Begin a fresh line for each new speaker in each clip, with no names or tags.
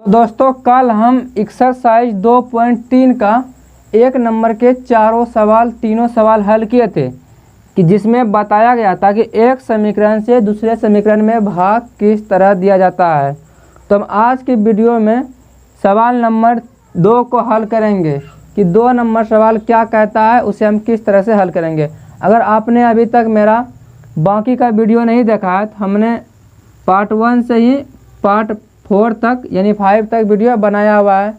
दोस्तों कल हम एक्सरसाइज 2.3 का 1 नंबर के तीनों सवाल हल किए थे कि जिसमें बताया गया था कि एक समीकरण से दूसरे समीकरण में भाग किस तरह दिया जाता है। तो हम आज की वीडियो में सवाल नंबर 2 को हल करेंगे कि 2 नंबर सवाल क्या कहता है, उसे हम किस तरह से हल करेंगे। अगर आपने अभी तक मेरा बाकी का वीडियो नहीं देखा है तो हमने पार्ट 1 से ही पार्ट 4 तक यानी 5 तक वीडियो बनाया हुआ है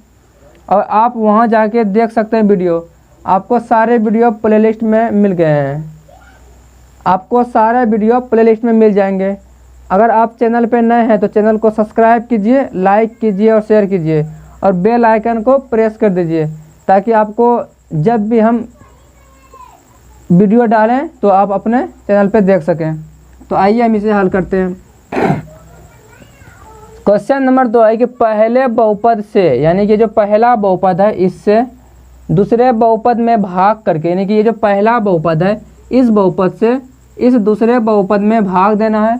और आप वहां जाके देख सकते हैं वीडियो। आपको सारे वीडियो प्लेलिस्ट में मिल गए हैं, आपको सारे वीडियो प्लेलिस्ट में मिल जाएंगे। अगर आप चैनल पे नए हैं तो चैनल को सब्सक्राइब कीजिए, लाइक कीजिए और शेयर कीजिए और बेल आइकन को प्रेस कर दीजिए ताकि आपको जब भी हम वीडियो डालें तो आप अपने चैनल पे देख सकें। तो आइए हम इसे हल करते हैं। क्वेश्चन नंबर 2 है कि पहले बहुपद से यानी कि जो पहला बहुपद है इससे दूसरे बहुपद में भाग करके, यानी कि ये जो पहला बहुपद है इस बहुपद से इस दूसरे बहुपद में भाग देना है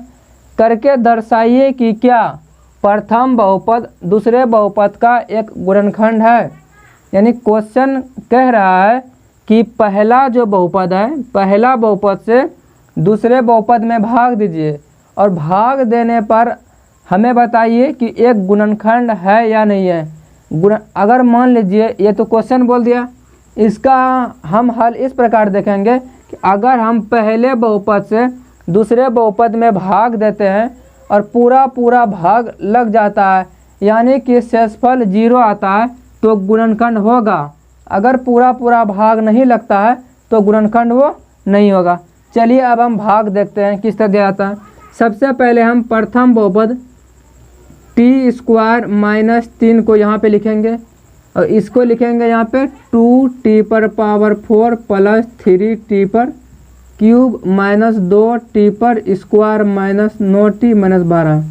करके दर्शाइए कि क्या प्रथम बहुपद दूसरे बहुपद का एक गुणनखंड है। यानी क्वेश्चन कह रहा है कि पहला जो बहुपद है पहला बहुपद से दूसरे बहुपद में भाग दीजिए और भाग देने पर हमें बताइए कि एक गुणनखंड है या नहीं है। अगर मान लीजिए ये तो क्वेश्चन बोल दिया, इसका हम हल इस प्रकार देखेंगे कि अगर हम पहले बहुपद से दूसरे बहुपद में भाग देते हैं और पूरा भाग लग जाता है यानी कि शेषफल 0 आता है तो गुणनखंड होगा। अगर पूरा भाग नहीं लगता है तो गुणनखंड वो नहीं होगा। चलिए अब हम भाग देखते हैं किस तरह दिया जाता है। सबसे पहले हम प्रथम बहुपद t² - 3 को यहाँ पे लिखेंगे और इसको लिखेंगे यहाँ पे 2t⁴ plus 3t⁻³ -2t² -9t -12।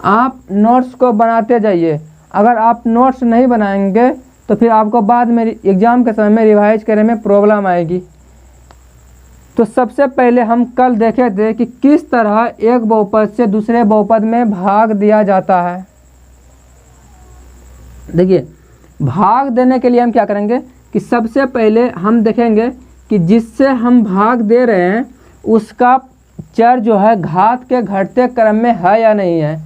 आप नोट्स को बनाते जाइए। अगर आप नोट्स नहीं बनाएंगे तो फिर आपको बाद में एग्ज़ाम के समय में रिवाइज करने में प्रॉब्लम आएगी। तो सबसे पहले हम कल देखे थे कि किस तरह एक बहुपद से दूसरे बहुपद में भाग दिया जाता है। देखिए भाग देने के लिए हम क्या करेंगे कि सबसे पहले हम देखेंगे कि जिससे हम भाग दे रहे हैं उसका चर जो है घात के घटते क्रम में है या नहीं है।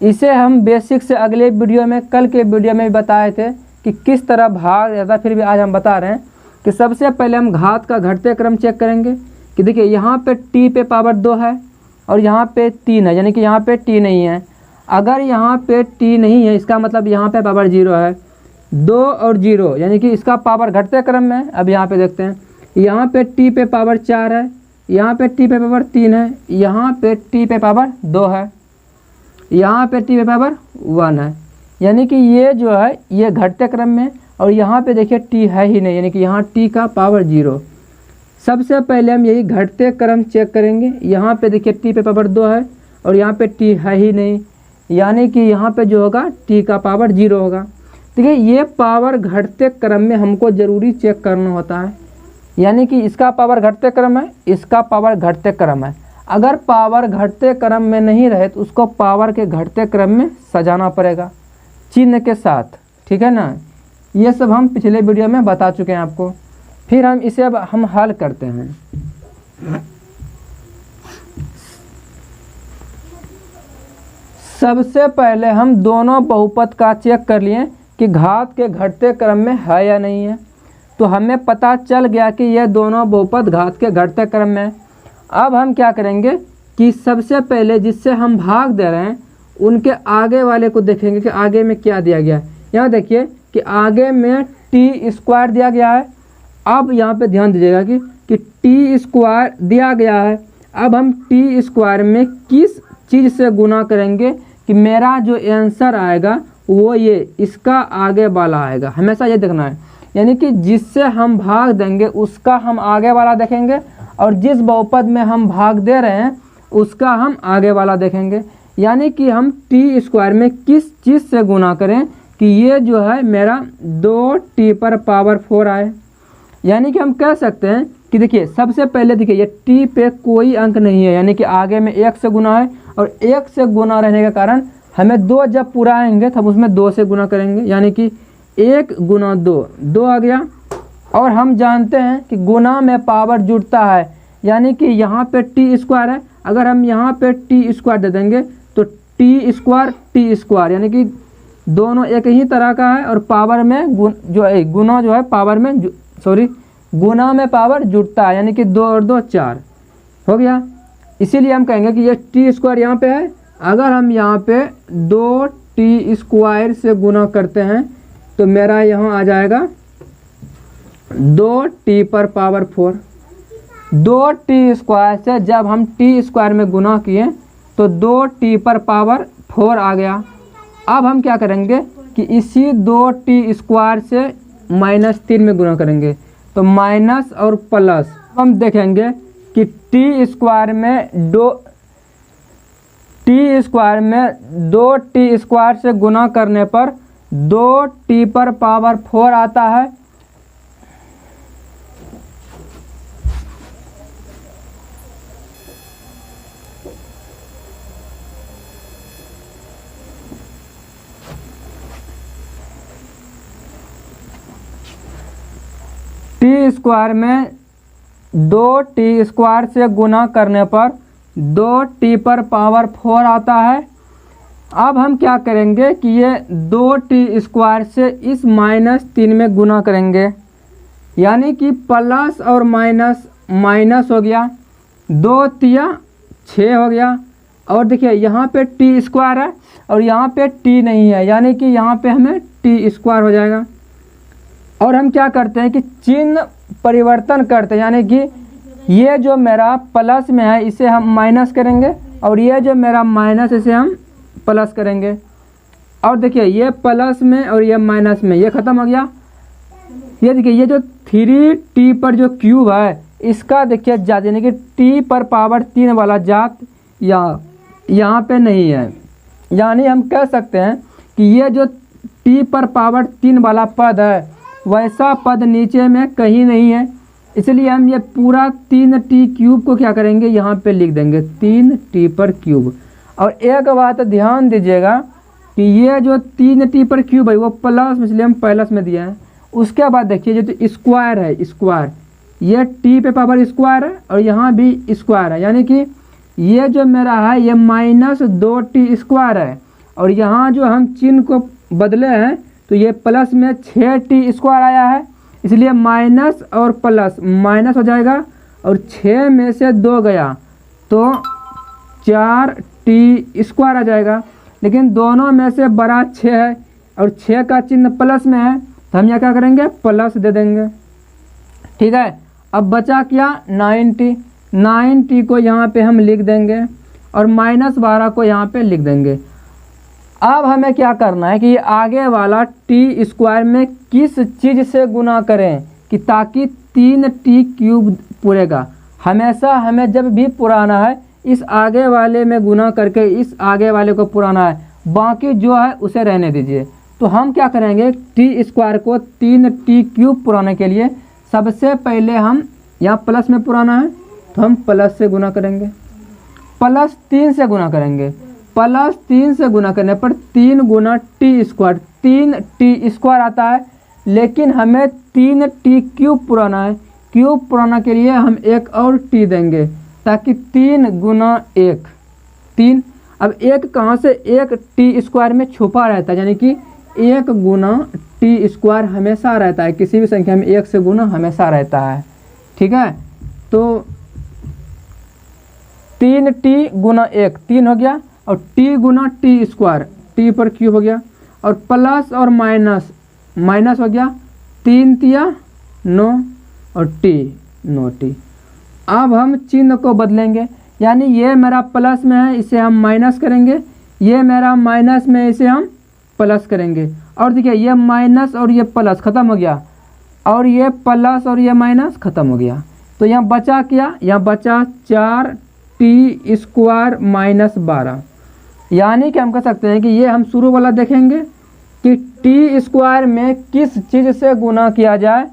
इसे हम बेसिक से अगले वीडियो में कल के वीडियो में बताए थे कि किस तरह भाग जाता, फिर भी आज हम बता रहे हैं कि सबसे पहले हम घात का घटते क्रम चेक करेंगे कि देखिए यहाँ पे t पे पावर 2 है और यहाँ पे 3 है, यानी कि यहाँ पे t नहीं है। अगर यहाँ पे t नहीं है इसका मतलब यहाँ पे पावर 0 है। 2 और 0 यानी कि इसका पावर घटते क्रम में है। अब यहाँ पे देखते हैं, यहाँ पे t पे पावर 4 है, यहाँ पे t पे पावर 3 है, यहाँ पे t पे पावर 2 है, यहाँ पे t पे पावर 1 है। यानी कि ये जो है ये घटते क्रम में और यहाँ पे देखिए t है ही नहीं, यानी कि यहाँ t का पावर 0। सबसे पहले हम यही घटते क्रम चेक करेंगे। यहाँ पे देखिए t पे पावर 2 है और यहाँ पे t है ही नहीं, यानी कि यहाँ पे जो होगा t का पावर 0 होगा। देखिए ये पावर घटते क्रम में हमको ज़रूरी चेक करना होता है, यानी कि इसका पावर घटते क्रम है, इसका पावर घटते क्रम है। अगर पावर घटते क्रम में नहीं रहे तो उसको पावर के घटते क्रम में सजाना पड़ेगा चिन्ह के साथ, ठीक है ना। ये सब हम पिछले वीडियो में बता चुके हैं आपको। फिर हम इसे अब हम हल करते हैं। सबसे पहले हम दोनों बहुपद का चेक कर लिए कि घात के घटते क्रम में है या नहीं है। तो हमें पता चल गया कि ये दोनों बहुपद घात के घटते क्रम में है। अब हम क्या करेंगे कि सबसे पहले जिससे हम भाग दे रहे हैं उनके आगे वाले को देखेंगे कि आगे में क्या दिया गया है। यहाँ देखिए कि आगे में t² दिया गया है। अब यहाँ पे ध्यान दीजिएगा कि t² दिया गया है। अब हम t² में किस चीज़ से गुना करेंगे कि मेरा जो आंसर आएगा वो ये इसका आगे वाला आएगा। हमेशा ये देखना है, यानी कि जिससे हम भाग देंगे उसका हम आगे वाला देखेंगे और जिस बहुपद में हम भाग दे रहे हैं उसका हम आगे वाला देखेंगे। यानी कि हम t² में किस चीज़ से गुना करें कि ये जो है मेरा 2t⁴ आए। यानी कि हम कह सकते हैं कि देखिए सबसे पहले देखिए ये t पे कोई अंक नहीं है, यानी कि आगे में 1 से गुना है और 1 से गुना रहने के कारण हमें 2 जब पूरा आएंगे तो हम उसमें 2 से गुना करेंगे, यानी कि 1 गुना 2, 2 आ गया। और हम जानते हैं कि गुना में पावर जुड़ता है, यानी कि यहाँ पे टी स्क्वायर है, अगर हम यहाँ पे टी स्क्वायर दे देंगे तो टी स्क्वायर, यानी कि दोनों एक ही तरह का है और पावर में गुना जो है पावर में गुना में पावर जुड़ता है, यानी कि 2 और 2 4 हो गया। इसीलिए हम कहेंगे कि ये टी स्क्वायर यहाँ पे है। अगर हम यहाँ पे 2 टी स्क्वायर से गुना करते हैं तो मेरा यहाँ आ जाएगा 2 टी पर पावर 4। 2 टी स्क्वायर से जब हम टी स्क्वायर में गुना किए तो 2 टी पर पावर 4 आ गया। अब हम क्या करेंगे कि इसी 2 टी स्क्वायर से -3 में गुना करेंगे, तो माइनस और प्लस हम देखेंगे कि टी स्क्वायर में 2 टी स्क्वायर से गुना करने पर 2 टी पर पावर 4 आता है। टी स्क्वायर में 2 टी स्क्वायर से गुना करने पर 2 टी पर पावर 4 आता है। अब हम क्या करेंगे कि ये 2 टी स्क्वायर से इस -3 में गुना करेंगे, यानी कि प्लस और माइनस हो गया, 2 तिया 6 हो गया। और देखिए यहाँ पे टी स्क्वायर है और यहाँ पे टी नहीं है, यानी कि यहाँ पे हमें टी स्क्वायर हो जाएगा। और हम क्या करते हैं कि चिन्ह परिवर्तन करते हैं, यानी कि ये जो मेरा प्लस में है इसे हम माइनस करेंगे और ये जो मेरा माइनस इसे हम प्लस करेंगे। और देखिए ये प्लस में और ये माइनस में ये ख़त्म हो गया। ये देखिए ये जो 3t पर जो क्यूब है इसका देखिए जात, यानी कि t पर पावर 3 वाला जात यहाँ पे नहीं है, यानी हम कह सकते हैं कि ये जो t पर पावर 3 वाला पद है वैसा पद नीचे में कहीं नहीं है। इसलिए हम ये पूरा 3t क्यूब को क्या करेंगे यहाँ पे लिख देंगे 3t पर क्यूब। और एक बात ध्यान दीजिएगा कि ये जो 3t पर क्यूब है वो प्लस में, इसलिए हम प्लस में दिया है। उसके बाद देखिए जो स्क्वायर है, स्क्वायर ये t पे पावर स्क्वायर है और यहाँ भी स्क्वायर है, यानी कि ये जो मेरा है ये -2t स्क्वायर है और यहाँ जो हम चिन्ह को बदले हैं तो ये प्लस में 6t स्क्वायर आया है, इसलिए माइनस और प्लस माइनस हो जाएगा और 6 में से 2 गया तो 4t स्क्वायर आ जाएगा। लेकिन दोनों में से बड़ा 6 है और 6 का चिन्ह प्लस में है तो हम यहाँ क्या करेंगे प्लस दे देंगे, ठीक है। अब बचा क्या 9t को यहाँ पे हम लिख देंगे और -12 को यहाँ पे लिख देंगे। अब हमें क्या करना है कि आगे वाला टी स्क्वायर में किस चीज़ से गुना करें कि ताकि 3t क्यूब पूरेगा। हमेशा हमें जब भी पुराना है इस आगे वाले में गुना करके इस आगे वाले को पुराना है, बाकी जो है उसे रहने दीजिए। तो हम क्या करेंगे टी स्क्वायर को 3t क्यूब पुराने के लिए सबसे पहले हम यहाँ प्लस में पुराना है तो हम प्लस से गुना करेंगे, +3 से गुना करेंगे। +3 से गुना करने पर 3 गुना टी स्क्वायर 3t स्क्वायर आता है, लेकिन हमें 3t क्यूब पुराना है। क्यूब पुराना के लिए हम एक और t देंगे ताकि 3 गुना 1 3। अब 1 कहाँ से 1 टी स्क्वायर में छुपा रहता है, यानी कि 1 गुना टी स्क्वायर हमेशा रहता है, किसी भी संख्या में 1 से गुना हमेशा रहता है, ठीक है। तो 3t गुना 1 3 हो गया और t गुना टी स्क्वायर t पर क्यूब हो गया और प्लस और माइनस हो गया 3 तिया 9 और t 9t। अब हम चिन्ह को बदलेंगे, यानी ये मेरा प्लस में है इसे हम माइनस करेंगे, ये मेरा माइनस में इसे हम प्लस करेंगे। और देखिए ये माइनस और ये प्लस ख़त्म हो गया और ये प्लस और ये माइनस ख़त्म हो गया। तो यहाँ बचा क्या, यहाँ बचा 4t स्क्वायर -12, यानी कि हम कह सकते हैं कि ये हम शुरू वाला देखेंगे कि टी स्क्वायर में किस चीज़ से गुना किया जाए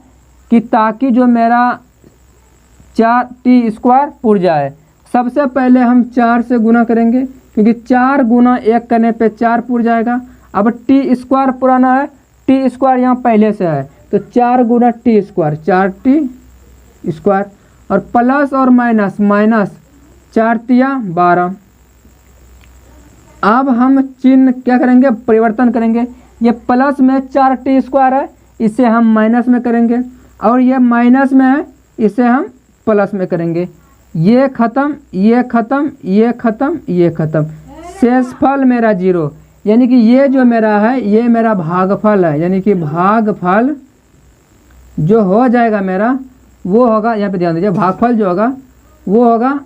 कि ताकि जो मेरा 4t स्क्वायर पुर जाए। सबसे पहले हम 4 से गुना करेंगे, क्योंकि 4 गुना 1 करने पे 4 पूर जाएगा। अब टी स्क्वायर पुराना है, टी स्क्वायर यहाँ पहले से है, तो 4 गुना टी स्क्वायर 4t स्क्वायर, और प्लस और माइनस, माइनस 4 तिया 12। अब हम चिन्ह क्या करेंगे, परिवर्तन करेंगे। ये प्लस में 4t स्क्वायर है, इसे हम माइनस में करेंगे, और ये माइनस में है, इसे हम प्लस में करेंगे। ये खत्म, ये खत्म, ये खत्म, ये खत्म, शेषफल मेरा 0। यानी कि ये जो मेरा है ये मेरा भागफल है, यानी कि भागफल जो हो जाएगा मेरा वो होगा, यहाँ पे ध्यान दीजिए, भागफल जो होगा वो होगा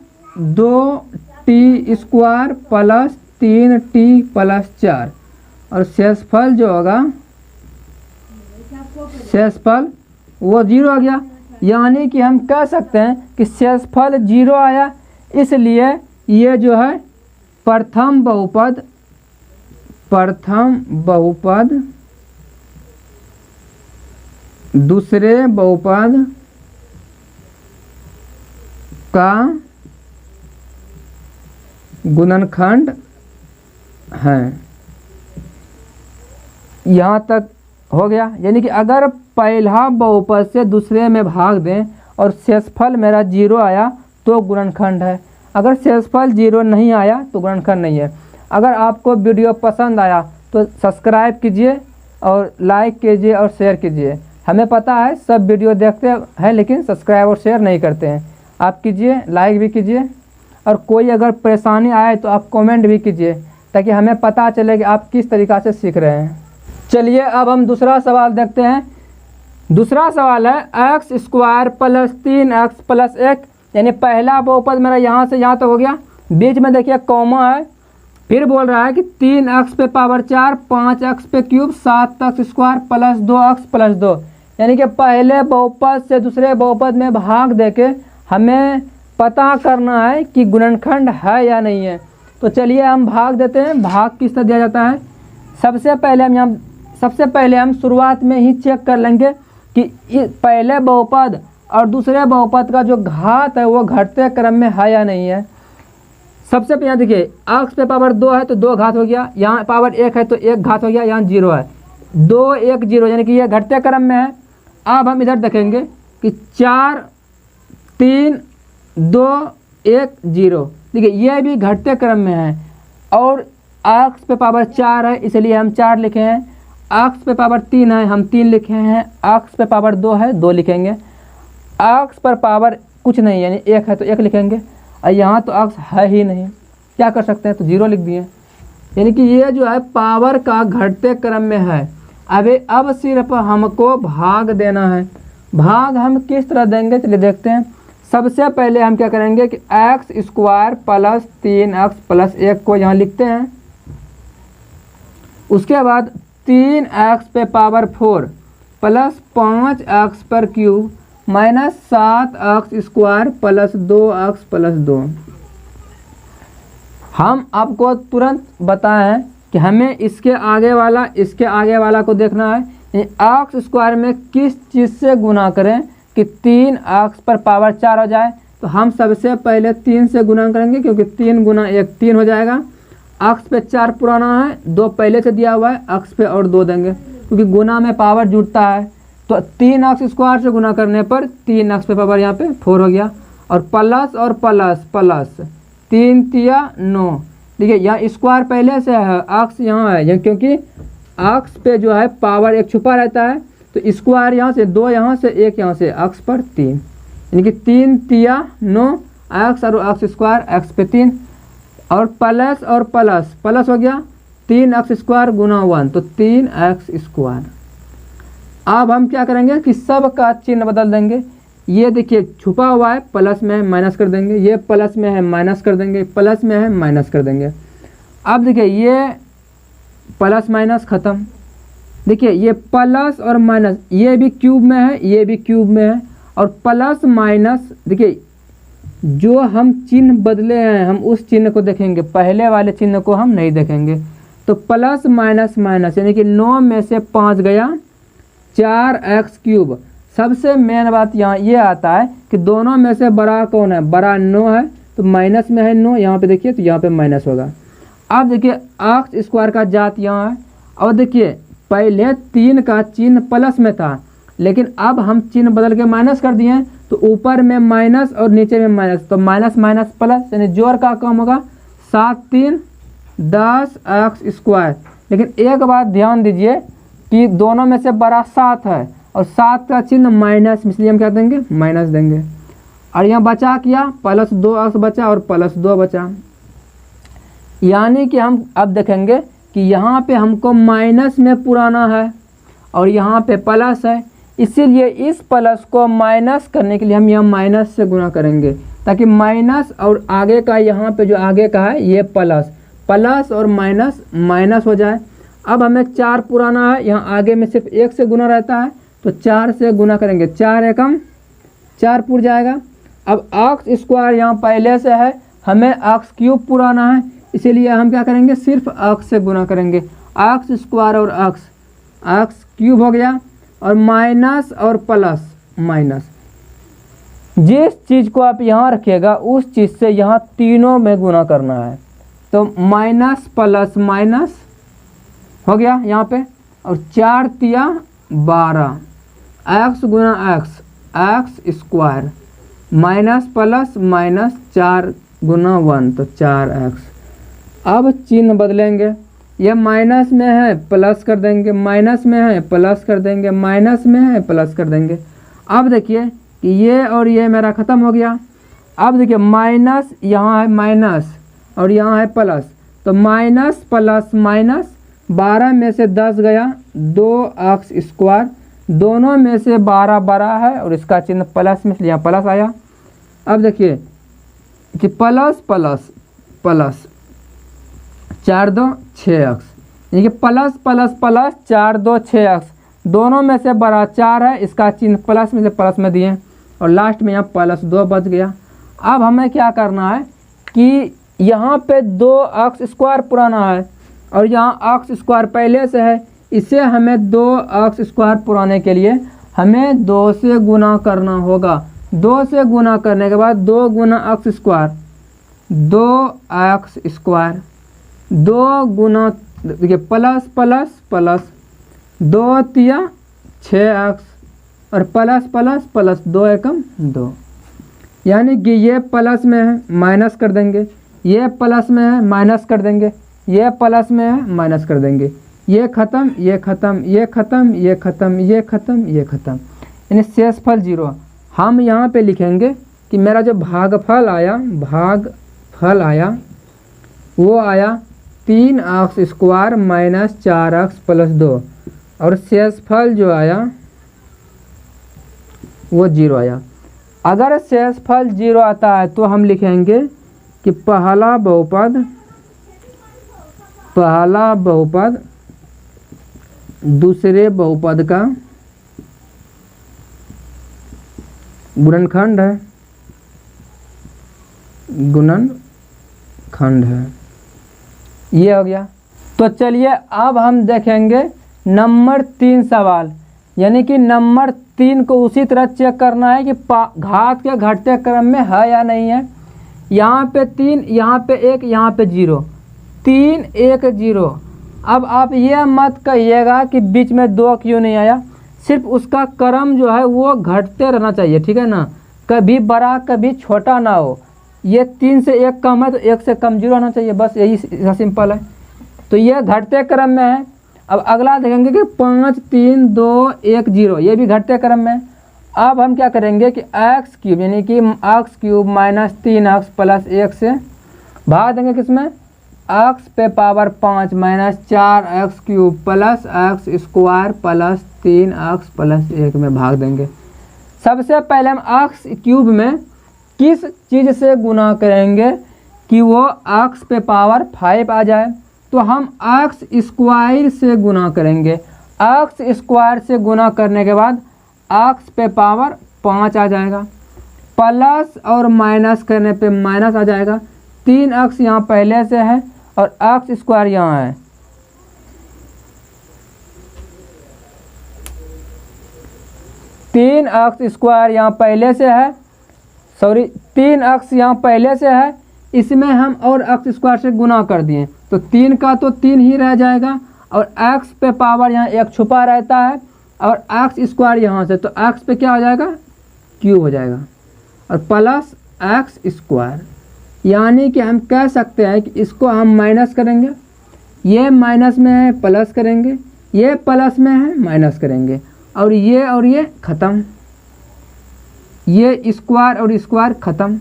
2t square plus 3t plus 4, और शेषफल जो होगा, शेषफल वो 0 आ गया। यानी कि हम कह सकते हैं कि शेषफल 0 आया, इसलिए ये जो है प्रथम बहुपद, प्रथम बहुपद दूसरे बहुपद का गुणनखंड है। यहाँ तक हो गया। यानी कि अगर पहला बहुपद से दूसरे में भाग दें और शेषफल मेरा 0 आया तो गुणनखंड है, अगर शेषफल 0 नहीं आया तो गुणनखंड नहीं है। अगर आपको वीडियो पसंद आया तो सब्सक्राइब कीजिए और लाइक कीजिए और शेयर कीजिए। हमें पता है सब वीडियो देखते हैं लेकिन सब्सक्राइब और शेयर नहीं करते हैं, आप कीजिए, लाइक भी कीजिए, और कोई अगर परेशानी आए तो आप कमेंट भी कीजिए ताकि हमें पता चले कि आप किस तरीक़ा से सीख रहे हैं। चलिए अब हम दूसरा सवाल देखते हैं। दूसरा सवाल है x square plus 3x plus 1, यानी पहला बहुपद मेरा यहाँ से यहाँ तक हो गया, बीच में देखिए कॉमा है, फिर बोल रहा है कि 3x पे पावर 4, 5x पे cube, 7x square plus 2x plus 2। यानी कि पहले बहुपद से दूसरे बहुपद में भाग देके हमें पता करना है कि गुणनखंड है या नहीं है। तो चलिए हम भाग देते हैं। भाग किस तरह दिया जाता है, सबसे पहले हम शुरुआत में ही चेक कर लेंगे कि पहले बहुपद और दूसरे बहुपद का जो घात है वो घटते क्रम में है या नहीं है। सबसे पहले देखिए x पे पावर 2 है तो 2 घात हो गया, यहाँ पावर 1 है तो 1 घात हो गया, यहाँ 0 है, 2 1 0, यानी कि ये घटते क्रम में है। अब हम इधर देखेंगे कि 4 3 2 1 0, देखिए ये भी घटते क्रम में है, और x पे पावर 4 है इसलिए हम 4 लिखे हैं, x पे पावर 3 है हम 3 लिखे हैं, x पे पावर 2 है 2 लिखेंगे, x पर पावर कुछ नहीं यानी 1 है तो 1 लिखेंगे, और यहाँ तो x है ही नहीं, क्या कर सकते हैं, तो 0 लिख दिए। यानी कि ये जो है पावर का घटते क्रम में है। अब सिर्फ हमको भाग देना है। भाग हम किस तरह देंगे चलिए देखते हैं। सबसे पहले हम क्या करेंगे कि x square plus 3x plus 1 को यहाँ लिखते हैं, उसके बाद 3x पे पावर 4 प्लस 5x पर cube minus 7x square plus 2x plus 2। हम आपको तुरंत बताएं कि हमें इसके आगे वाला को देखना है। x स्क्वायर में किस चीज़ से गुना करें कि 3x पर पावर 4 हो जाए, तो हम सबसे पहले 3 से गुना करेंगे क्योंकि 3 गुना 1 3 हो जाएगा। x पे 4 पुराना है, 2 पहले से दिया हुआ है, x पे और 2 देंगे क्योंकि गुना में पावर जुड़ता है, तो 3x स्क्वायर से गुना करने पर 3x पे पावर यहाँ पे 4 हो गया, और प्लस और प्लस प्लस 3 तिया 9। देखिए यहाँ स्क्वायर पहले से है, x यहाँ है क्योंकि x पे जो है पावर 1 छुपा रहता है, तो स्क्वायर यहाँ से 2 यहाँ से 1 यहाँ से x पर 3, यानी कि 3 तिया 9 x और x स्क्वायर x पे 3, और प्लस और प्लस प्लस हो गया 3x स्क्वायर गुना 1 तो 3x स्क्वायर। अब हम क्या करेंगे कि सब का चिन्ह बदल देंगे। ये देखिए छुपा हुआ है, प्लस में है माइनस कर देंगे, ये प्लस में है माइनस कर देंगे, प्लस में है माइनस कर देंगे। अब देखिए ये प्लस माइनस ख़त्म, देखिए ये प्लस और माइनस ये भी क्यूब में है, ये भी क्यूब में है, और प्लस माइनस देखिए जो हम चिन्ह बदले हैं हम उस चिन्ह को देखेंगे, पहले वाले चिन्ह को हम नहीं देखेंगे। तो प्लस माइनस माइनस यानी कि 9 में से 5 गया 4x क्यूब। सबसे मेन बात यहाँ ये आता है कि दोनों में से बड़ा कौन है, बड़ा 9 है, तो माइनस में है 9, यहाँ पे देखिए तो यहाँ पे माइनस होगा। अब देखिए एक्स स्क्वायर का जात यहाँ है, और देखिए पहले 3 का चिन्ह प्लस में था, लेकिन अब हम चिन्ह बदल के माइनस कर दिए हैं, तो ऊपर में माइनस और नीचे में माइनस, तो माइनस माइनस प्लस, यानी जोड़ का कम होगा 7 3 10 एक्स स्क्वायर। लेकिन एक बात ध्यान दीजिए कि दोनों में से बड़ा 7 है और 7 का चिन्ह माइनस, इसलिए हम क्या देंगे, माइनस देंगे। और यहाँ बचा किया प्लस 2 एक्स बचा और प्लस 2 बचा, यानी कि हम अब देखेंगे कि यहाँ पे हमको माइनस में पुराना है और यहाँ पे प्लस है, इसीलिए इस प्लस को माइनस करने के लिए हम यहाँ माइनस से गुना करेंगे, ताकि माइनस और आगे का यहाँ पे जो आगे का है ये प्लस, प्लस और माइनस माइनस हो जाए। अब हमें 4 पुराना है, यहाँ आगे में सिर्फ 1 से गुना रहता है, तो 4 से गुना करेंगे, 4 एकम 4 पुर जाएगा। अब एक्स स्क्वायर यहाँ पहले से है, हमें एक्स क्यूब पुराना है, इसीलिए हम क्या करेंगे, सिर्फ एक्स से गुना करेंगे। एक्स स्क्वायर और एक्स क्यूब हो गया, और माइनस और प्लस माइनस, जिस चीज़ को आप यहाँ रखिएगा उस चीज़ से यहाँ तीनों में गुना करना है, तो माइनस प्लस माइनस हो गया यहाँ पे, और 4 तिया 12 एक्स गुना x square, minus plus minus 4 गुना 1, तो 4x। अब चिन्ह बदलेंगे, यह माइनस में है प्लस कर देंगे, माइनस में है प्लस कर देंगे, माइनस में है प्लस कर देंगे। अब देखिए कि ये और ये मेरा ख़त्म हो गया। अब देखिए माइनस यहाँ है माइनस और यहाँ है प्लस, तो माइनस प्लस माइनस, 12 में से 10 गया, 2x स्क्वायर, दोनों में से 12 बड़ा है और इसका चिन्ह प्लस में, इसलिए यहाँ प्लस आया। अब देखिए कि प्लस प्लस प्लस 4 2 6x, यानी कि प्लस प्लस प्लस 4 2 6x, दोनों में से बड़ा 4 है, इसका चिन्ह प्लस में से प्लस में दिए, और लास्ट में यहाँ प्लस 2 बच गया। अब हमें क्या करना है कि यहाँ पे 2x स्क्वायर पुराना है और यहाँ x स्क्वायर पहले से है, इसे हमें 2x स्क्वायर पुराने के लिए हमें 2 से गुना करना होगा। 2 से गुना करने के बाद 2 गुना x स्क्वायर, 2x स्क्वायर, 2 गुना देखिए प्लस प्लस प्लस 2 तिया 6x, और प्लस प्लस प्लस 2 एकम 2, यानी कि ये प्लस में है माइनस कर देंगे, ये प्लस में है माइनस कर देंगे, ये प्लस में है माइनस कर देंगे, ये ख़त्म ये ख़त्म ये ख़त्म ये ख़त्म ये ख़त्म ये ख़त्म, यानी शेषफल 0। हम यहाँ पे लिखेंगे कि मेरा जो भागफल आया वो आया 3x square minus 4x plus 2, और शेषफल जो आया वो 0 आया। अगर शेषफल 0 आता है तो हम लिखेंगे कि पहला बहुपद दूसरे बहुपद का गुणनखंड है, ये हो गया। तो चलिए अब हम देखेंगे नंबर 3 सवाल, यानी कि नंबर 3 को उसी तरह चेक करना है कि घात के घटते क्रम में है या नहीं है। यहाँ पे 3, यहाँ पे 1, यहाँ पे 0, 3 1 0। अब आप ये मत कहिएगा कि बीच में 2 क्यों नहीं आया, सिर्फ उसका क्रम जो है वो घटते रहना चाहिए, ठीक है ना, कभी बड़ा कभी छोटा ना हो। ये 3 से 1 कम है तो 1 से कम 0 होना चाहिए, बस यही सिंपल है। तो ये घटते क्रम में है। अब अगला देखेंगे कि 5 3 2 1 0, ये भी घटते क्रम में है। अब हम क्या करेंगे कि एक्स क्यूब, यानी कि x cube minus 3x plus 1 से भाग देंगे किसमें, एक्स पे power 5 minus 4x cube plus x square plus 3x plus 1 में भाग देंगे। सबसे पहले हम एक्स क्यूब में किस चीज़ से गुना करेंगे कि वो एक्स पे पावर 5 आ जाए, तो हम एक्स स्क्वायर से गुना करेंगे। एक्स स्क्वायर से गुना करने के बाद एक्स पे पावर 5 आ जाएगा, प्लस और माइनस करने पे माइनस आ जाएगा। 3x यहाँ पहले से है और एक्स स्क्वायर यहाँ है, तीन एक्स स्क्वायर यहाँ पहले से है, 3x यहाँ पहले से है, इसमें हम और एक्स स्क्वायर से गुना कर दिए तो 3 का तो 3 ही रह जाएगा और एक्स पे पावर यहाँ 1 छुपा रहता है और एक्स स्क्वायर यहाँ से, तो एक्स पे क्या हो जाएगा, क्यूब हो जाएगा और प्लस एक्स स्क्वायर। यानी कि हम कह सकते हैं कि इसको हम माइनस करेंगे, ये माइनस में है प्लस करेंगे, ये प्लस में है माइनस करेंगे और ये ख़त्म, ये स्क्वायर और स्क्वायर ख़त्म।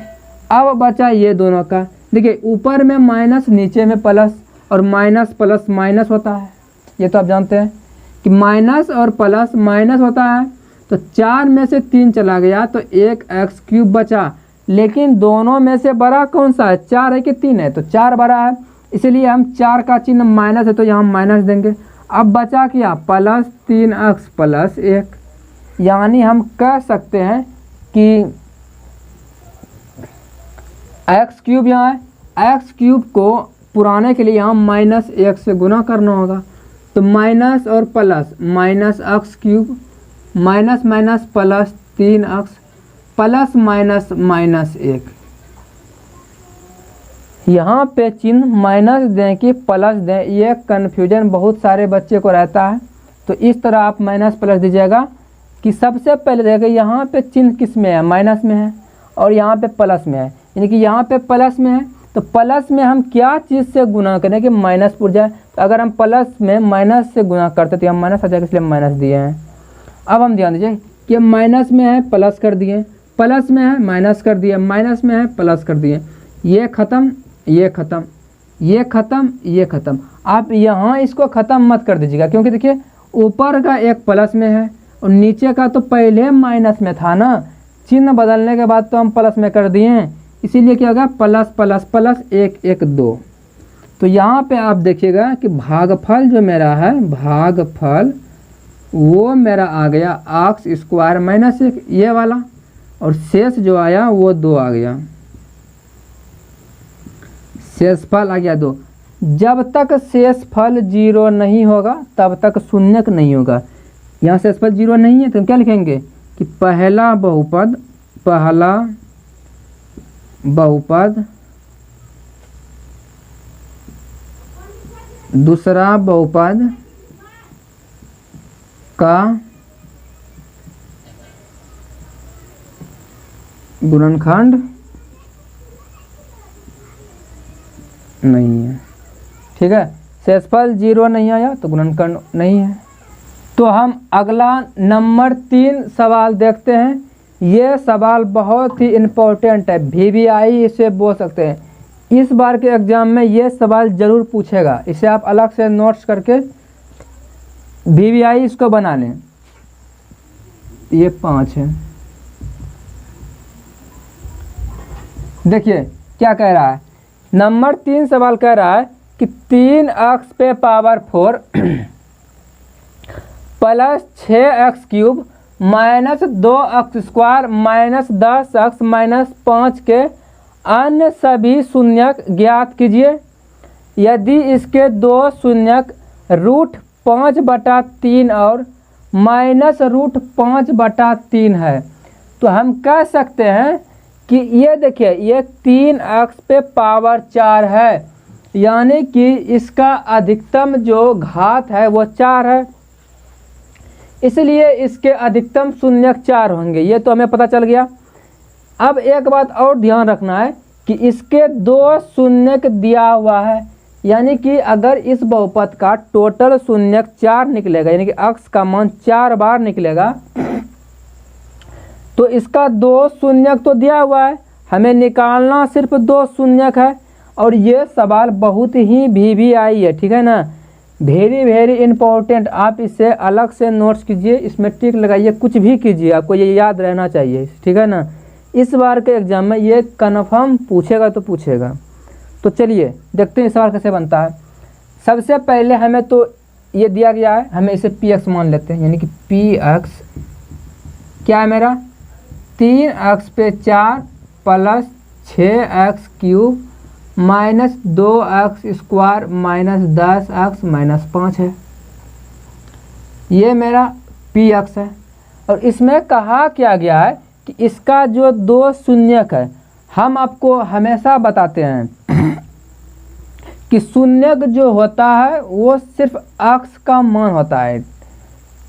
अब बचा ये दोनों का, देखिए ऊपर में माइनस नीचे में प्लस और माइनस प्लस माइनस होता है, ये तो आप जानते हैं कि माइनस और प्लस माइनस होता है। तो 4 में से 3 चला गया तो 1 एक्स क्यूब बचा, लेकिन दोनों में से बड़ा कौन सा है, 4 है कि 3 है, तो 4 बड़ा है, इसलिए हम 4 का चिन्ह माइनस है तो यहाँ माइनस देंगे। अब बचा क्या, प्लस 3x प्लस 1, यानी हम कह सकते हैं कि एक्स क्यूब यहाँ है, एक्स क्यूब को पुराने के लिए यहाँ माइनस 1 से गुना करना होगा, तो माइनस और plus minus x cube minus minus plus 3x plus minus minus 1। यहाँ पे चिन्ह माइनस दें कि प्लस दें, ये कन्फ्यूजन बहुत सारे बच्चे को रहता है। तो इस तरह आप माइनस प्लस दीजिएगा कि सबसे पहले देखिए यहाँ पे चिन्ह किस में है, माइनस में है और यहाँ पे प्लस में है, यानी कि यहाँ पे प्लस में है तो प्लस में हम क्या चीज़ से गुना करें कि माइनस पुर जाए, तो अगर हम प्लस में माइनस से गुना करते तो यहाँ माइनस आ जाएगा, इसलिए हम माइनस दिए हैं। अब हम ध्यान दीजिए कि माइनस में है प्लस कर दिए, प्लस में है माइनस कर दिए, माइनस में है प्लस कर दिए, ये ख़त्म ये ख़त्म ये ख़त्म ये ख़त्म। आप यहाँ इसको ख़त्म मत कर दीजिएगा, क्योंकि देखिए ऊपर का एक प्लस में है और नीचे का तो पहले माइनस में था ना, चिन्ह बदलने के बाद तो हम प्लस में कर दिए हैं, इसीलिए क्या होगा प्लस प्लस प्लस 1 1 2। तो यहाँ पे आप देखिएगा कि भागफल जो मेरा है, भागफल वो मेरा आ गया एक्स स्क्वायर माइनस 1 ये वाला, और शेष जो आया वो 2 आ गया, शेषफल आ गया 2। जब तक शेषफल 0 नहीं होगा तब तक शून्यक नहीं होगा। यहाँ शेषफल 0 नहीं है तो हम क्या लिखेंगे कि पहला बहुपद दूसरा बहुपद का गुणनखंड नहीं है। ठीक है, शेषफल 0 नहीं आया तो गुणनखंड नहीं है। तो हम अगला नंबर 3 सवाल देखते हैं। ये सवाल बहुत ही इम्पोर्टेंट है, VVI इसे बोल सकते हैं। इस बार के एग्जाम में ये सवाल ज़रूर पूछेगा, इसे आप अलग से नोट्स करके VVI इसको बना लें। ये 5 है। देखिए क्या कह रहा है, नंबर 3 सवाल कह रहा है कि 3x पे power 4 plus 6x cube minus 2x square minus 10x minus 5 के अन्य सभी शून्यक ज्ञात कीजिए। यदि इसके 2 शून्यक रूट 5/3 और माइनस रूट 5/3 है, तो हम कह सकते हैं कि ये देखिए ये 3x पे पावर 4 है, यानी कि इसका अधिकतम जो घात है वो 4 है, इसलिए इसके अधिकतम शून्यक 4 होंगे। ये तो हमें पता चल गया। अब एक बात और ध्यान रखना है कि इसके 2 शून्यक दिया हुआ है, यानी कि अगर इस बहुपद का टोटल शून्यक 4 निकलेगा, यानी कि x का मान 4 बार निकलेगा, तो इसका 2 शून्यक तो दिया हुआ है, हमें निकालना सिर्फ 2 शून्यक है। और ये सवाल बहुत ही VVI है, ठीक है ना, वेरी इंपॉर्टेंट। आप इसे अलग से नोट्स कीजिए, इसमें टिक लगाइए, कुछ भी कीजिए, आपको ये याद रहना चाहिए, ठीक है ना। इस बार के एग्जाम में ये कन्फर्म पूछेगा तो पूछेगा। तो चलिए देखते हैं सवाल कैसे बनता है। सबसे पहले हमें तो ये दिया गया है, हमें इसे px मान लेते हैं, यानी कि px क्या है मेरा 3x पे 4 plus 6x cube minus 2x square minus 10x minus 5 है। ये मेरा px है। और इसमें कहा क्या गया है कि इसका जो 2 शून्यक है, हम आपको हमेशा बताते हैं कि शून्यक जो होता है वो सिर्फ अक्स का मान होता है।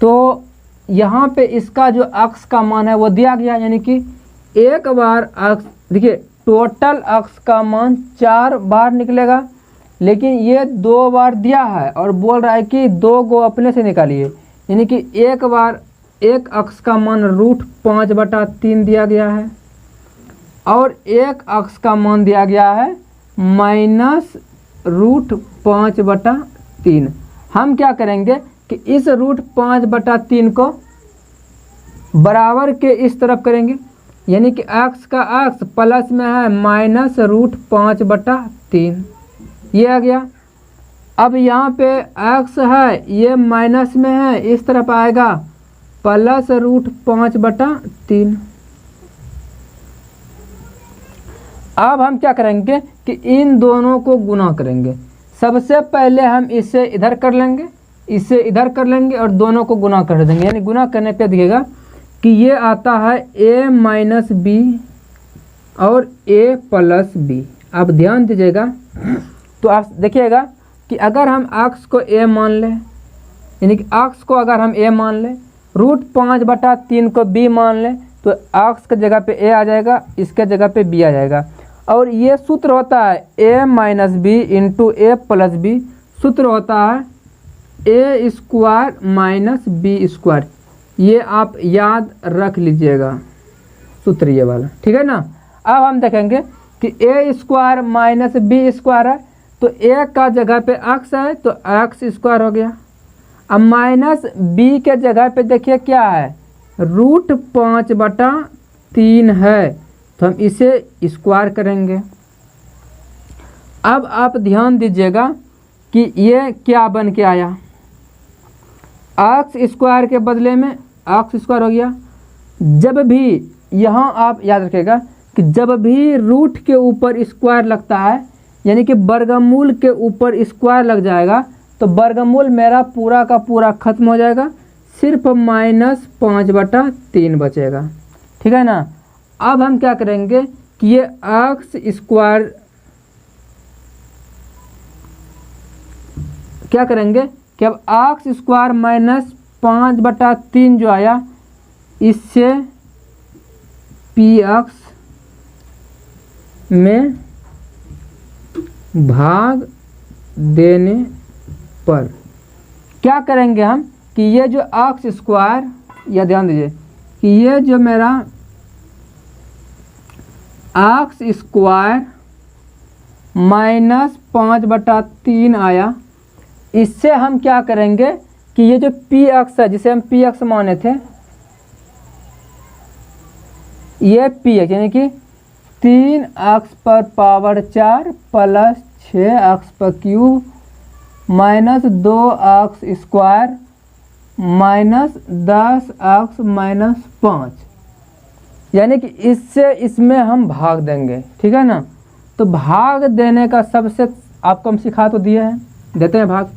तो यहाँ पे इसका जो अक्स का मान है वो दिया गया, यानी कि एक बार अक्स, देखिए टोटल अक्स का मान 4 बार निकलेगा, लेकिन ये 2 बार दिया है और बोल रहा है कि 2 को अपने से निकालिए, यानी कि एक बार एक अक्स का मान √5/3 दिया गया है और एक अक्स का मान दिया गया है -√5/3। हम क्या करेंगे कि इस √5/3 को बराबर के इस तरफ करेंगे, यानी कि अक्स का अक्स प्लस में है -√5/3, ये आ गया। अब यहाँ पे अक्स है ये माइनस में है, इस तरफ आएगा +√5/3। अब हम क्या करेंगे कि इन दोनों को गुना करेंगे। सबसे पहले हम इसे इधर कर लेंगे, इसे इधर कर लेंगे और दोनों को गुना कर देंगे, यानी गुना करने पे दिखेगा कि ये आता है a - b और a+b। आप ध्यान दीजिएगा तो आप देखिएगा कि अगर हम अक्स को a मान लें, यानी कि अक्स को अगर हम a मान लें, √5/3 को b मान लें, तो अक्स के जगह पे a आ जाएगा, इसके जगह पे b आ जाएगा। और ये सूत्र होता है a - b × a+b, सूत्र होता है a² - b²। ये आप याद रख लीजिएगा सूत्र ये वाला, ठीक है ना। अब हम देखेंगे कि a² - b² है, तो a का जगह पे अक्स है तो x² हो गया। अब -b के जगह पे देखिए क्या है, √5/3 है, तो हम इसे स्क्वायर करेंगे। अब आप ध्यान दीजिएगा कि ये क्या बन के आया, x² के बदले में x² हो गया। जब भी यहाँ आप याद रखिएगा कि जब भी रूट के ऊपर स्क्वायर लगता है, यानी कि वर्गमूल के ऊपर स्क्वायर लग जाएगा, तो वर्गमूल मेरा पूरा का पूरा खत्म हो जाएगा, सिर्फ -5/3 बचेगा, ठीक है ना। अब हम क्या करेंगे कि ये x² क्या करेंगे कि अब x² -5/3 जो आया, इससे px में भाग देने पर क्या करेंगे हम कि ये जो x², या ध्यान दीजिए कि ये जो मेरा x² -5/3 आया, इससे हम क्या करेंगे कि ये जो px है, जिसे हम px माने थे, ये px यानी कि 3x पर पावर 4 + 6x³ -2x² -10x - 5, यानी कि इससे इसमें हम भाग देंगे, ठीक है ना। तो भाग देने का सबसे आपको हम सिखा तो दिए हैं, देते हैं भाग।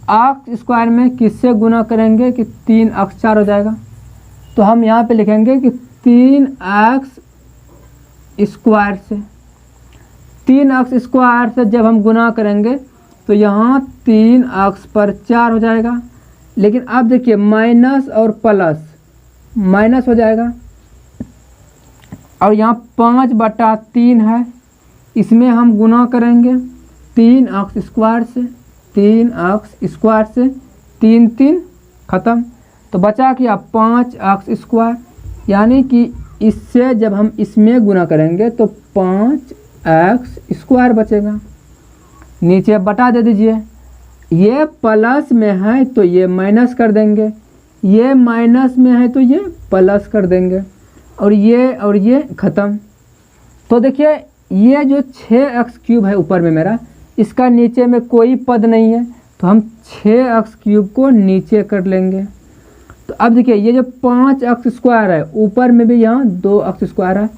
x² में किससे गुना करेंगे कि 3x4 हो जाएगा, तो हम यहाँ पे लिखेंगे कि 3x² से, 3x² से जब हम गुना करेंगे तो यहाँ 3x पर 4 हो जाएगा। लेकिन अब देखिए माइनस और प्लस माइनस हो जाएगा, और यहाँ 5/3 है, इसमें हम गुना करेंगे 3x² से, 3x² से, 3 3 ख़त्म, तो बचा क्या 5x², यानी कि इससे जब हम इसमें गुना करेंगे तो 5x² बचेगा। नीचे बटा दे दीजिए, ये प्लस में है तो ये माइनस कर देंगे, ये माइनस में है तो ये प्लस कर देंगे, और ये ख़त्म। तो देखिए ये जो 6x³ है ऊपर में मेरा, इसका नीचे में कोई पद नहीं है, तो हम 6x³ को नीचे कर लेंगे। तो अब देखिए ये जो 5x² है, ऊपर में भी यहाँ 2x² है,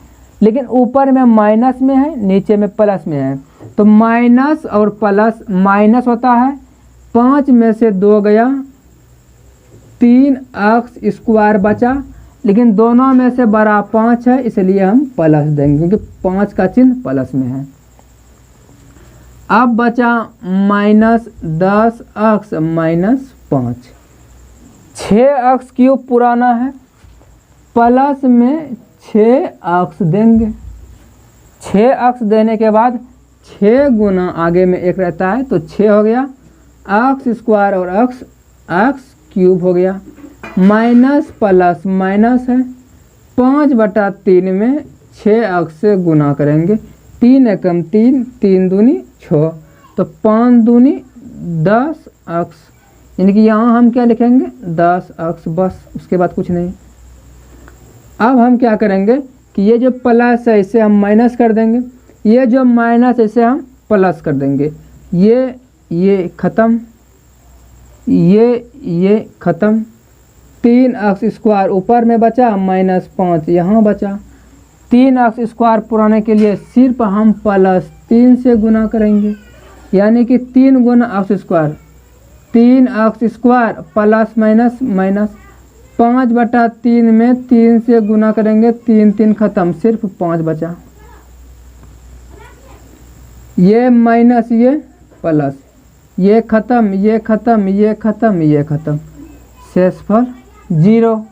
लेकिन ऊपर में माइनस में है, नीचे में प्लस में है, तो माइनस और प्लस माइनस होता है, 5 में से 2 गया, 3x² बचा, लेकिन दोनों में से बड़ा 5 है, इसलिए हम प्लस देंगे क्योंकि 5 का चिन्ह प्लस में है। अब बचा -10x -5। 6x क्यूब पुराना है, प्लस में 6x देंगे। 6x देने के बाद 6 गुना आगे में 1 रहता है तो 6 हो गया, x² और x क्यूब हो गया, माइनस प्लस माइनस है, 5/3 में 6x से गुना करेंगे, 3 एकम 3, 3 दूनी 6, तो 5 दूनी 10x, यानी कि यहाँ हम क्या लिखेंगे 10x बस, उसके बाद कुछ नहीं। अब हम क्या करेंगे कि ये जो प्लस है इसे हम माइनस कर देंगे, ये जो माइनस इसे हम प्लस कर देंगे, ये ख़त्म, ये ख़त्म, 3x² ऊपर में बचा, -5 यहाँ बचा। 3x² पुराने के लिए सिर्फ हम +3 से गुना करेंगे, यानी कि 3 गुना x², 3x² plus minus minus, 5/3 में 3 से गुना करेंगे, 3 3 ख़त्म, सिर्फ 5 बचा। ये माइनस ये प्लस, ये ख़त्म, ये ख़त्म, ये ख़त्म, ये ख़त्म, शेषफल 0।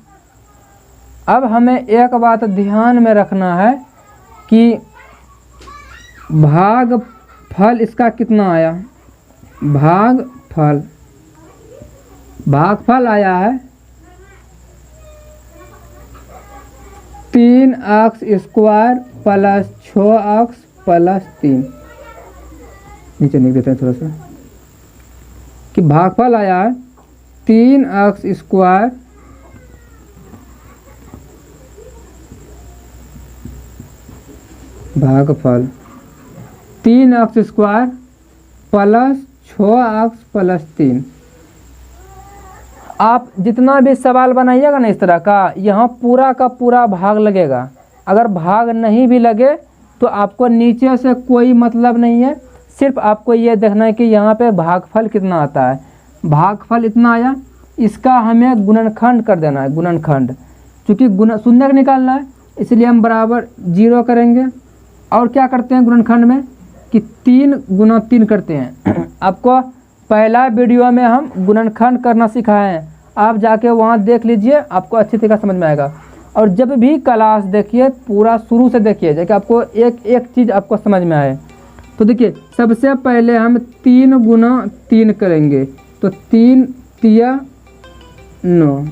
अब हमें एक बात ध्यान में रखना है कि भागफल इसका कितना आया, भागफल आया है 3x² प्लस 6x प्लस 3, नीचे लिख देते हैं थोड़ा सा कि भागफल आया है 3x² भागफल 3x² प्लस 6x प्लस 3। आप जितना भी सवाल बनाइएगा ना इस तरह का, यहाँ पूरा का पूरा भाग लगेगा। अगर भाग नहीं भी लगे तो आपको नीचे से कोई मतलब नहीं है, सिर्फ आपको ये देखना है कि यहाँ पे भागफल कितना आता है। भागफल इतना आया, इसका हमें गुणनखंड कर देना है, गुणनखंड, क्योंकि शून्य निकालना है इसलिए हम बराबर 0 करेंगे। और क्या करते हैं गुणनखंड में कि 3 गुना 3 करते हैं। आपको पहला वीडियो में हम गुणनखंड करना सिखाए हैं, आप जाके वहाँ देख लीजिए, आपको अच्छी तरह समझ में आएगा। और जब भी क्लास देखिए पूरा शुरू से देखिए, ताकि आपको एक एक चीज़ आपको समझ में आए। तो देखिए सबसे पहले हम 3 गुना 3 करेंगे, तो 3 तिया 9,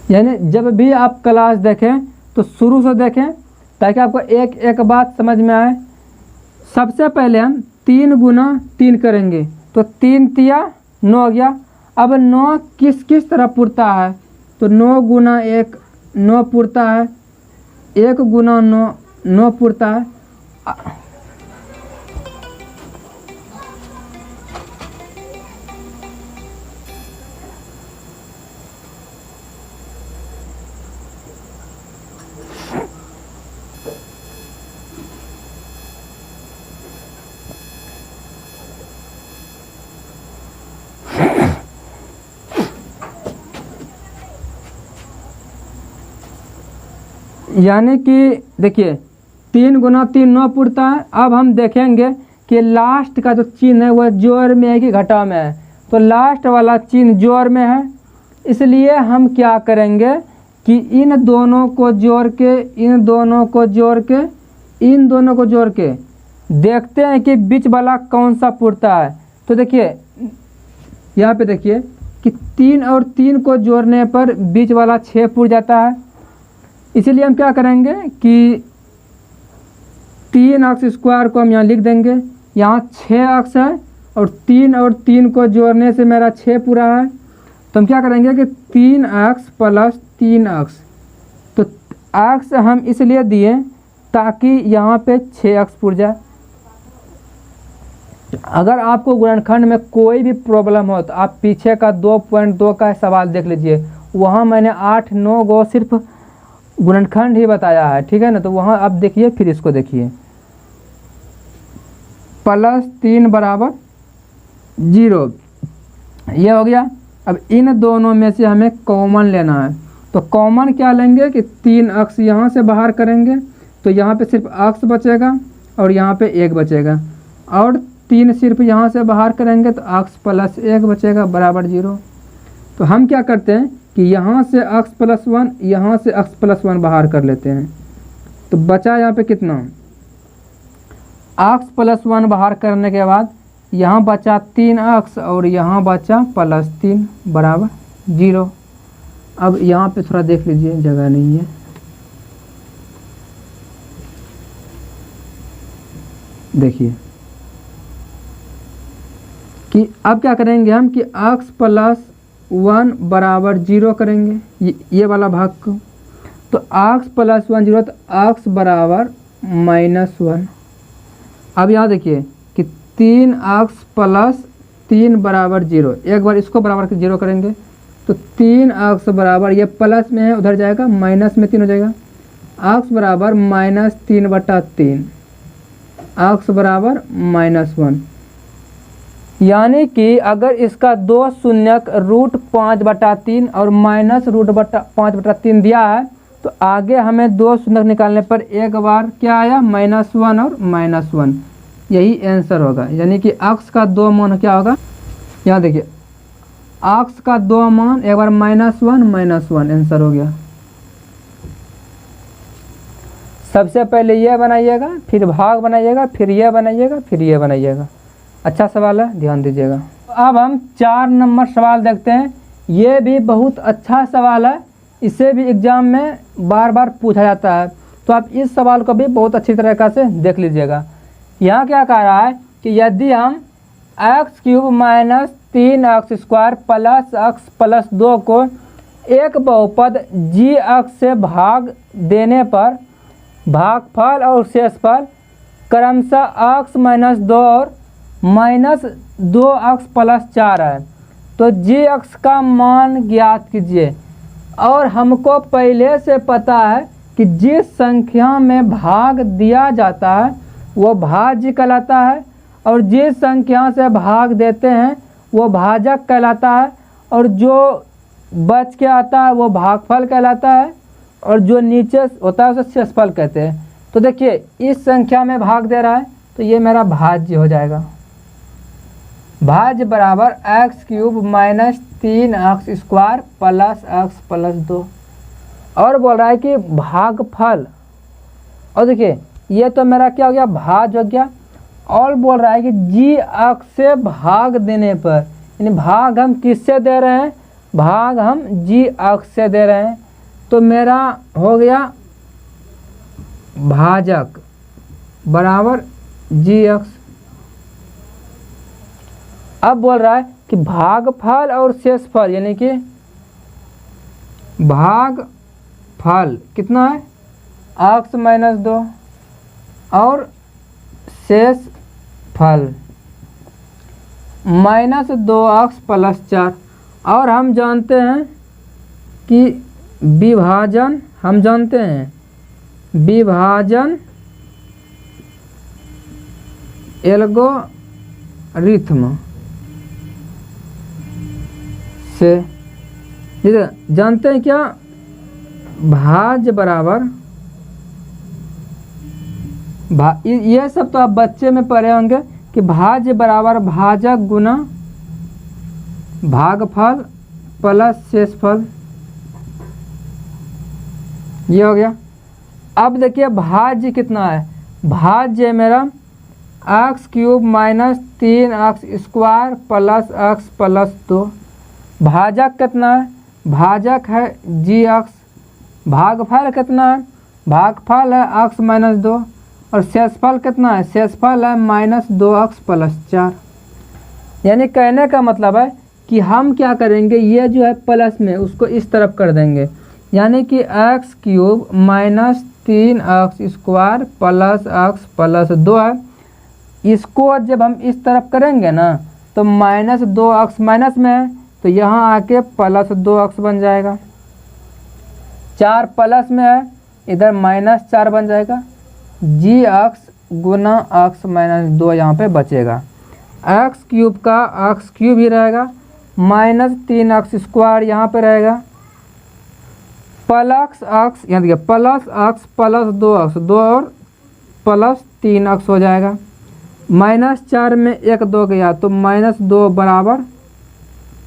यानी जब भी आप क्लास देखें तो शुरू से देखें ताकि आपको एक एक बात समझ में आए। सबसे पहले हम 3 गुना 3 करेंगे, तो 3 तिया 9 हो गया। अब 9 किस किस तरह पुरता है, तो 9 गुना 1 9 पुरता है, 1 गुना 9 9 पुरता है। यानी कि देखिए 3 गुना 3 9 पुरता है। अब हम देखेंगे कि लास्ट का जो चिन्ह है वह जोड़ में है कि घटा में है, तो लास्ट वाला चिन्ह जोड़ में है, इसलिए हम क्या करेंगे कि इन दोनों को जोड़ के, इन दोनों को जोड़ के, इन दोनों को जोड़ के देखते हैं कि बीच वाला कौन सा पुरता है। तो देखिए यहाँ पे देखिए कि 3 और 3 को जोड़ने पर बीच वाला 6 पुर जाता है, इसलिए हम क्या करेंगे कि 3x² को हम यहाँ लिख देंगे, यहाँ 6x है और 3 को जोड़ने से मेरा 6 पूरा है, तो हम क्या करेंगे कि 3x प्लस 3x, तो x हम इसलिए दिए ताकि यहाँ पे 6x पुर जाए। अगर आपको गुणनखंड में कोई भी प्रॉब्लम हो तो आप पीछे का 2.2 का सवाल देख लीजिए, वहाँ मैंने 8-9 गो सिर्फ गुणनखंड ही बताया है, ठीक है ना, तो वहाँ आप देखिए फिर इसको देखिए। +3 बराबर 0, ये हो गया। अब इन दोनों में से हमें कॉमन लेना है, तो कॉमन क्या लेंगे कि 3 अक्स यहाँ से बाहर करेंगे तो यहाँ पे सिर्फ अक्स बचेगा और यहाँ पे 1 बचेगा, और 3 सिर्फ यहाँ से बाहर करेंगे तो अक्स +1 बचेगा बराबर 0। तो हम क्या करते हैं कि यहाँ से अक्स +1, यहाँ से अक्स +1 बाहर कर लेते हैं, तो बचा यहाँ पे कितना, अक्स +1 बाहर करने के बाद यहाँ बचा 3 अक्स और यहाँ बचा +3 बराबर 0। अब यहाँ पे थोड़ा देख लीजिए, जगह नहीं है, देखिए कि अब क्या करेंगे हम कि अक्स +1 बराबर 0 करेंगे ये वाला भाग को, तो अक्स +1 0 तो अक्स बराबर -1। अब यहाँ देखिए कि 3 अक्स +3 बराबर 0, एक बार इसको बराबर 0 करेंगे तो 3 अक्स बराबर, ये प्लस में है उधर जाएगा, माइनस में 3 हो जाएगा, अक्स बराबर -3/3, अक्स बराबर -1। यानी कि अगर इसका 2 शून्यक √5/3 और -√5/3 दिया है तो आगे हमें 2 शून्यक निकालने पर एक बार क्या आया, -1 और -1, यही आंसर होगा। यानी कि अक्स का 2 मान क्या होगा, यहाँ देखिए अक्स का 2 मान एक बार -1 आंसर हो गया। सबसे पहले ये बनाइएगा, फिर भाग बनाइएगा, फिर ये बनाइएगा, फिर ये बनाइएगा। अच्छा सवाल है, ध्यान दीजिएगा। अब हम 4 नंबर सवाल देखते हैं। ये भी बहुत अच्छा सवाल है, इसे भी एग्जाम में बार बार पूछा जाता है, तो आप इस सवाल को भी बहुत अच्छी तरीक़ा से देख लीजिएगा। यहाँ क्या कह रहा है कि यदि हम x³ - 3x² + x + 2 को एक बहुपद g अक्ष से भाग देने पर भागफल और शेषफल क्रमशः x - 2 और -2x + 4 है, तो g अक्ष का मान ज्ञात कीजिए। और हमको पहले से पता है कि जिस संख्या में भाग दिया जाता है वो भाज्य कहलाता है, और जिस संख्या से भाग देते हैं वो भाजक कहलाता है, और जो बच के आता है वो भागफल कहलाता है, और जो नीचे होता है उसे शेषफल कहते हैं। तो देखिए इस संख्या में भाग दे रहा है तो ये मेरा भाज्य हो जाएगा, भाज्य बराबर x³ - 3x² + x + 2। और बोल रहा है कि भागफल, और देखिए ये तो मेरा क्या हो गया, भाज्य हो गया। और बोल रहा है कि g अक्ष से भाग देने पर, यानी भाग हम किससे दे रहे हैं, भाग हम g अक्ष से दे रहे हैं, तो मेरा हो गया भाजक बराबर g अक्ष। अब बोल रहा है कि भागफल और शेषफल, यानी कि भागफल कितना है x - 2 और शेषफल -2x + 4। और हम जानते हैं कि विभाजन, हम जानते हैं विभाजन एल्गोरिथ्म से जानते हैं क्या, भाज्य बराबर ये सब तो आप बच्चे में पढ़े होंगे कि भाज्य बराबर भाजक गुना भागफल प्लस शेषफल, ये हो गया। अब देखिए भाज्य कितना है, भाज्य मेरा x³ - 3x² + x + 2। भाजक कितना है, भाजक है g अक्ष। भागफल कितना है, भागफल है x - 2, और शेषफल कितना है, शेषफल है -2x + 4। यानी कहने का मतलब है कि हम क्या करेंगे, ये जो है प्लस में उसको इस तरफ कर देंगे, यानी कि x³ - 3x² + x + 2 है। इसको जब हम इस तरफ करेंगे ना तो -2x माइनस में है तो यहाँ आके +2x बन जाएगा। 4 प्लस में है, इधर -4 बन जाएगा, जी अक्स गुना अक्स माइनस 2 यहाँ पे बचेगा। एक्स क्यूब का एक्स क्यूब ही रहेगा, माइनस 3 अक्स स्क्वायर यहाँ पे रहेगा, प्लस अक्स यहाँ देखिए प्लस अक्स प्लस 2 अक्स 2 और प्लस 3 अक्स हो जाएगा। माइनस 4 में 1 2 गया तो माइनस 2 बराबर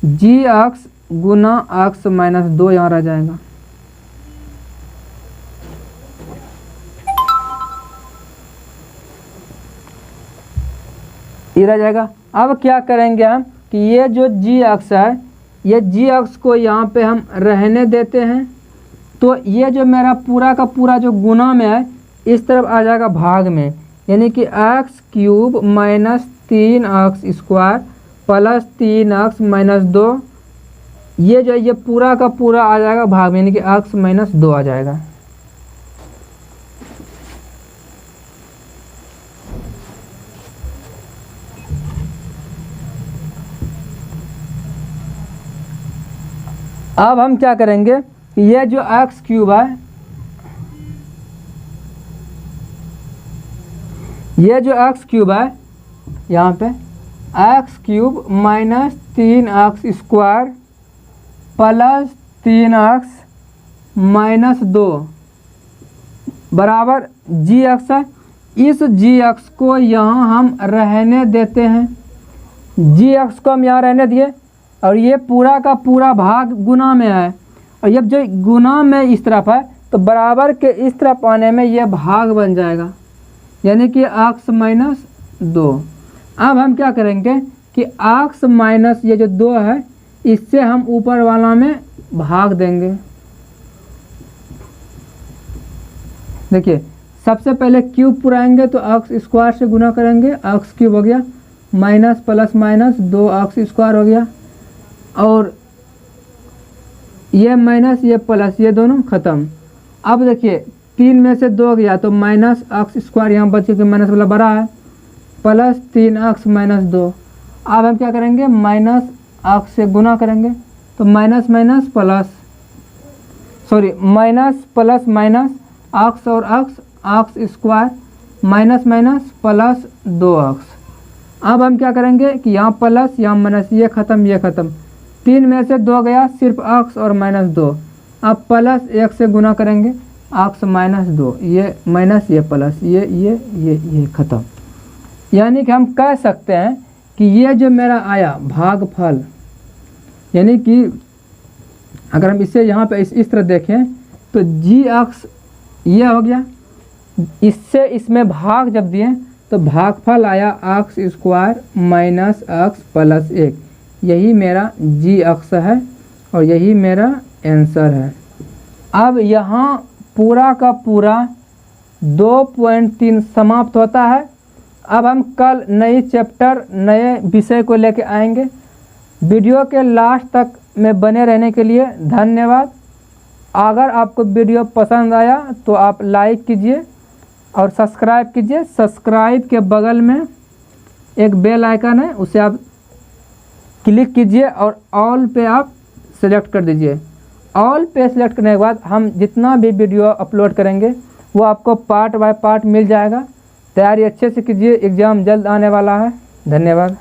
जी अक्स गुना अक्स माइनस 2 यहाँ रह जाएगा। ये रह जाएगा। अब क्या करेंगे हम कि ये जो जी अक्स है, ये जी अक्स को यहाँ पे हम रहने देते हैं, तो ये जो मेरा पूरा का पूरा जो गुना में है इस तरफ आ जाएगा भाग में, यानी कि एक्स क्यूब माइनस 3 अक्स स्क्वायर प्लस 3 अक्स माइनस 2, ये जो ये पूरा का पूरा आ जाएगा भाग में, यानी कि अक्स माइनस 2 आ जाएगा। अब हम क्या करेंगे कि ये जो एक्स क्यूब है, ये जो एक्स क्यूब है यहाँ पे एक्स क्यूब माइनस 3 अक्स स्क्वायर प्लस 3 अक्स माइनस 2 बराबर जी अक्स है। इस जी अक्स को यहाँ हम रहने देते हैं, जी अक्स को हम यहाँ रहने दिए, और ये पूरा का पूरा भाग गुना में है, और जब जो गुना में इस तरफ है तो बराबर के इस तरफ आने में ये भाग बन जाएगा, यानी कि अक्स माइनस 2। अब हम क्या करेंगे कि अक्स माइनस ये जो 2 है इससे हम ऊपर वाला में भाग देंगे। देखिए सबसे पहले क्यूब पुराएंगे तो अक्स स्क्वायर से गुना करेंगे, अक्स क्यूब हो गया, माइनस प्लस माइनस 2 अक्स स्क्वायर हो गया, और ये माइनस ये प्लस ये दोनों ख़त्म। अब देखिए 3 में से 2 गया तो माइनस अक्स स्क्वायर यहाँ बचे क्योंकि माइनस वाला बड़ा है, प्लस 3 अक्स माइनस 2। अब हम क्या करेंगे माइनस अक्स से गुना करेंगे तो minus minus plus minus plus minus x और x square minus minus plus 2 x. अब हम क्या करेंगे कि यहाँ प्लस यहाँ माइनस, ये ख़त्म ये ख़त्म, 3 में से 2 गया सिर्फ अक्स और माइनस 2। अब प्लस 1 से गुना करेंगे अक्स माइनस 2, ये माइनस ये प्लस ये ख़त्म। यानी कि हम कह सकते हैं कि ये जो मेरा आया भागफल, यानी कि अगर हम इसे यहाँ पे इस तरह देखें तो जी अक्स ये हो गया, इससे इसमें भाग जब दिए तो भागफल आया अक्स स्क्वायर माइनस अक्स प्लस 1, यही मेरा जी अक्स है और यही मेरा आंसर है। अब यहाँ पूरा का पूरा 2.3 समाप्त होता है। अब हम कल नई चैप्टर नए विषय को लेकर आएंगे। वीडियो के लास्ट तक में बने रहने के लिए धन्यवाद। अगर आपको वीडियो पसंद आया तो आप लाइक कीजिए और सब्सक्राइब कीजिए। सब्सक्राइब के बगल में एक बेल आइकन है, उसे आप क्लिक कीजिए और ऑल पे आप सेलेक्ट कर दीजिए। ऑल पे सेलेक्ट करने के बाद हम जितना भी वीडियो अपलोड करेंगे वो आपको पार्ट बाय पार्ट मिल जाएगा। तैयारी अच्छे से कीजिए, एग्ज़ाम जल्द आने वाला है। धन्यवाद।